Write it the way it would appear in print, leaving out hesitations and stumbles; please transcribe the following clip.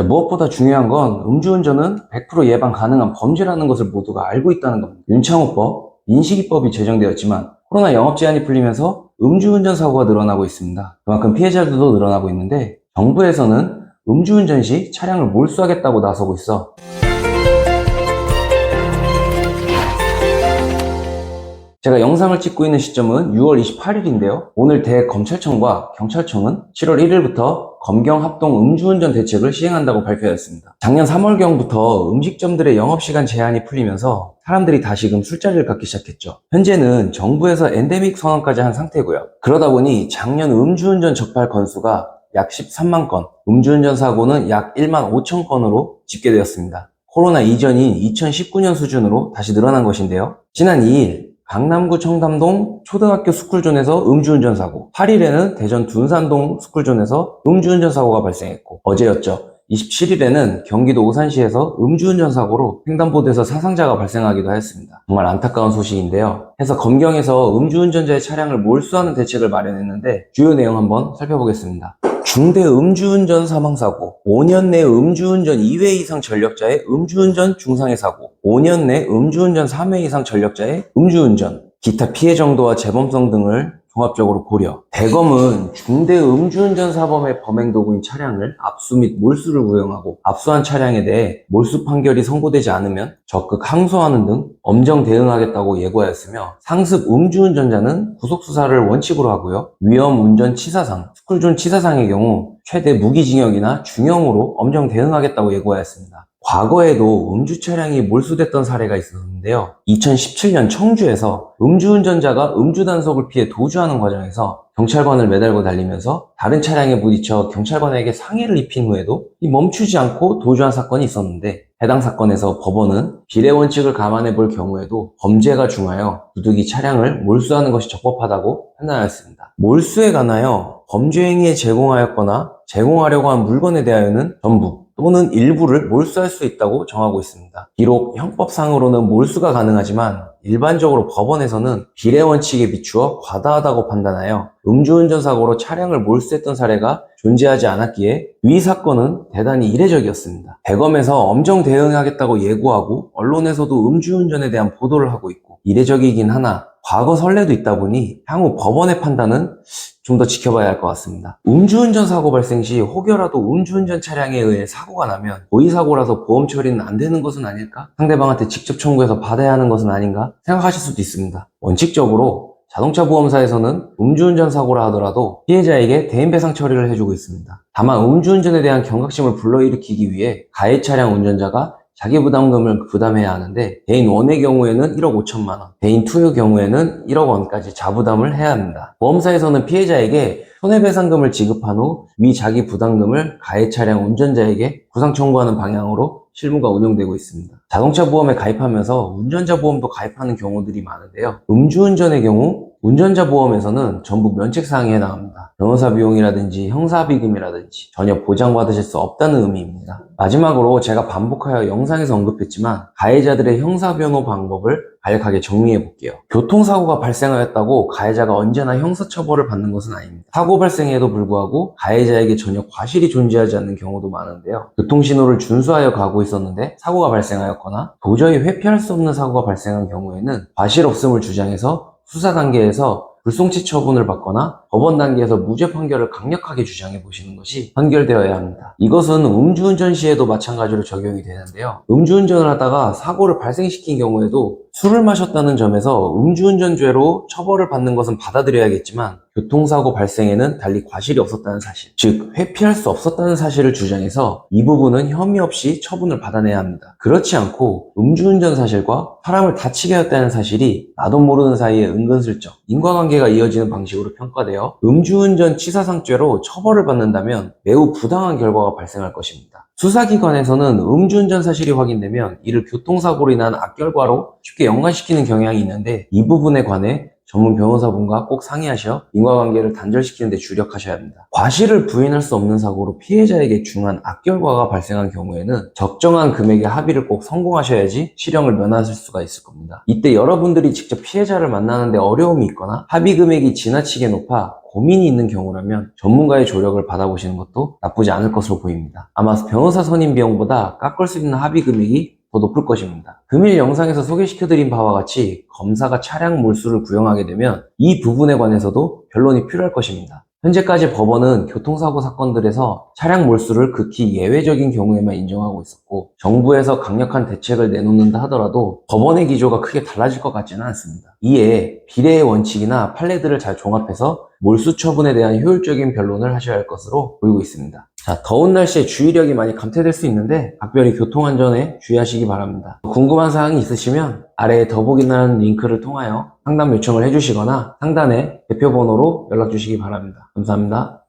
무엇보다 중요한 건 음주운전은 100% 예방 가능한 범죄라는 것을 모두가 알고 있다는 겁니다. 윤창호법, 민식이법이 제정되었지만 코로나 영업 제한이 풀리면서 음주운전 사고가 늘어나고 있습니다. 그만큼 피해자들도 늘어나고 있는데 정부에서는 음주운전 시 차량을 몰수하겠다고 나서고 있어 제가 영상을 찍고 있는 시점은 6월 28일인데요. 오늘 대검찰청과 경찰청은 7월 1일부터 검경 합동 음주운전 대책을 시행한다고 발표했습니다. 작년 3월경부터 음식점들의 영업시간 제한이 풀리면서 사람들이 다시금 술자리를 갖기 시작했죠. 현재는 정부에서 엔데믹 선언까지 한 상태고요. 그러다 보니 작년 음주운전 적발 건수가 약 13만 건, 음주운전 사고는 약 1만 5천 건으로 집계되었습니다. 코로나 이전인 2019년 수준으로 다시 늘어난 것인데요. 지난 2일 강남구 청담동 초등학교 스쿨존에서 음주운전 사고, 8일에는 대전 둔산동 스쿨존에서 음주운전 사고가 발생했고, 어제였죠. 27일에는 경기도 오산시에서 음주운전 사고로 횡단보도에서 사상자가 발생하기도 했습니다. 정말 안타까운 소식인데요. 해서 검경에서 음주운전자의 차량을 몰수하는 대책을 마련했는데 주요 내용 한번 살펴보겠습니다. 중대 음주운전 사망사고, 5년 내 음주운전 2회 이상 전력자의 음주운전 중상해 사고, 5년 내 음주운전 3회 이상 전력자의 음주운전, 기타 피해 정도와 재범성 등을 종합적으로 고려. 대검은 중대 음주운전 사범의 범행 도구인 차량을 압수 및 몰수를 구형하고 압수한 차량에 대해 몰수 판결이 선고되지 않으면 적극 항소하는 등 엄정 대응하겠다고 예고하였으며 상습 음주운전자는 구속수사를 원칙으로 하고요. 위험운전 치사상, 스쿨존 치사상의 경우 최대 무기징역이나 중형으로 엄정 대응하겠다고 예고하였습니다. 과거에도 음주 차량이 몰수됐던 사례가 있었는데요. 2017년 청주에서 음주운전자가 음주 단속을 피해 도주하는 과정에서 경찰관을 매달고 달리면서 다른 차량에 부딪혀 경찰관에게 상해를 입힌 후에도 멈추지 않고 도주한 사건이 있었는데 해당 사건에서 법원은 비례 원칙을 감안해 볼 경우에도 범죄가 중하여 부득이 차량을 몰수하는 것이 적법하다고 판단하였습니다. 몰수에 관하여 범죄 행위에 제공하였거나 제공하려고 한 물건에 대하여는 전부 또는 일부를 몰수할 수 있다고 정하고 있습니다. 비록 형법상으로는 몰수가 가능하지만 일반적으로 법원에서는 비례 원칙에 비추어 과다하다고 판단하여 음주운전 사고로 차량을 몰수했던 사례가 존재하지 않았기에 위 사건은 대단히 이례적이었습니다. 대검에서 엄정 대응하겠다고 예고하고 언론에서도 음주운전에 대한 보도를 하고 있고 이례적이긴 하나 과거 선례도 있다 보니 향후 법원의 판단은 좀 더 지켜봐야 할 것 같습니다. 음주운전 사고 발생 시 혹여라도 음주운전 차량에 의해 사고가 나면 고의사고라서 보험 처리는 안 되는 것은 아닐까? 상대방한테 직접 청구해서 받아야 하는 것은 아닌가? 생각하실 수도 있습니다. 원칙적으로 자동차 보험사에서는 음주운전 사고라 하더라도 피해자에게 대인배상 처리를 해주고 있습니다. 다만 음주운전에 대한 경각심을 불러일으키기 위해 가해 차량 운전자가 자기 부담금을 부담해야 하는데 대인 1의 경우에는 1억 5천만 원, 대인 2의 경우에는 1억 원까지 자부담을 해야 합니다. 보험사에서는 피해자에게 손해배상금을 지급한 후 위 자기 부담금을 가해 차량 운전자에게 구상 청구하는 방향으로 실무가 운영되고 있습니다. 자동차 보험에 가입하면서 운전자 보험도 가입하는 경우들이 많은데요. 음주운전의 경우 운전자 보험에서는 전부 면책사항에 해당합니다. 변호사 비용이라든지 형사비금이라든지 전혀 보장받으실 수 없다는 의미입니다. 마지막으로 제가 반복하여 영상에서 언급했지만 가해자들의 형사변호 방법을 간략하게 정리해 볼게요. 교통사고가 발생하였다고 가해자가 언제나 형사처벌을 받는 것은 아닙니다. 사고 발생에도 불구하고 가해자에게 전혀 과실이 존재하지 않는 경우도 많은데요. 교통신호를 준수하여 가고 있었는데 사고가 발생하였거나 도저히 회피할 수 없는 사고가 발생한 경우에는 과실 없음을 주장해서 수사 단계에서 불송치 처분을 받거나 법원 단계에서 무죄 판결을 강력하게 주장해 보시는 것이 판결되어야 합니다. 이것은 음주운전 시에도 마찬가지로 적용이 되는데요. 음주운전을 하다가 사고를 발생시킨 경우에도 술을 마셨다는 점에서 음주운전죄로 처벌을 받는 것은 받아들여야겠지만 교통사고 발생에는 달리 과실이 없었다는 사실, 즉 회피할 수 없었다는 사실을 주장해서 이 부분은 혐의 없이 처분을 받아내야 합니다. 그렇지 않고 음주운전 사실과 사람을 다치게 했다는 사실이 나도 모르는 사이에 은근슬쩍 인과관계가 이어지는 방식으로 평가되어 음주운전 치사상죄로 처벌을 받는다면 매우 부당한 결과가 발생할 것입니다. 수사기관에서는 음주운전 사실이 확인되면 이를 교통사고로 인한 악결과로 쉽게 연관시키는 경향이 있는데 이 부분에 관해 전문 변호사분과 꼭 상의하셔 인과관계를 단절시키는 데 주력하셔야 합니다. 과실을 부인할 수 없는 사고로 피해자에게 중한 악결과가 발생한 경우에는 적정한 금액의 합의를 꼭 성공하셔야지 실형을 면하실 수가 있을 겁니다. 이때 여러분들이 직접 피해자를 만나는데 어려움이 있거나 합의 금액이 지나치게 높아 고민이 있는 경우라면 전문가의 조력을 받아보시는 것도 나쁘지 않을 것으로 보입니다. 아마 변호사 선임 비용보다 깎을 수 있는 합의 금액이 더 높을 것입니다. 금일 영상에서 소개시켜드린 바와 같이 검사가 차량 몰수를 구형하게 되면 이 부분에 관해서도 변론이 필요할 것입니다. 현재까지 법원은 교통사고 사건들에서 차량 몰수를 극히 예외적인 경우에만 인정하고 있었고 정부에서 강력한 대책을 내놓는다 하더라도 법원의 기조가 크게 달라질 것 같지는 않습니다. 이에 비례의 원칙이나 판례들을 잘 종합해서 몰수 처분에 대한 효율적인 변론을 하셔야 할 것으로 보이고 있습니다. 자, 더운 날씨에 주의력이 많이 감퇴될 수 있는데 각별히 교통안전에 주의하시기 바랍니다. 궁금한 사항이 있으시면 아래에 더보기란는 링크를 통하여 상담 요청을 해주시거나 상단에 대표번호로 연락 주시기 바랍니다. 감사합니다.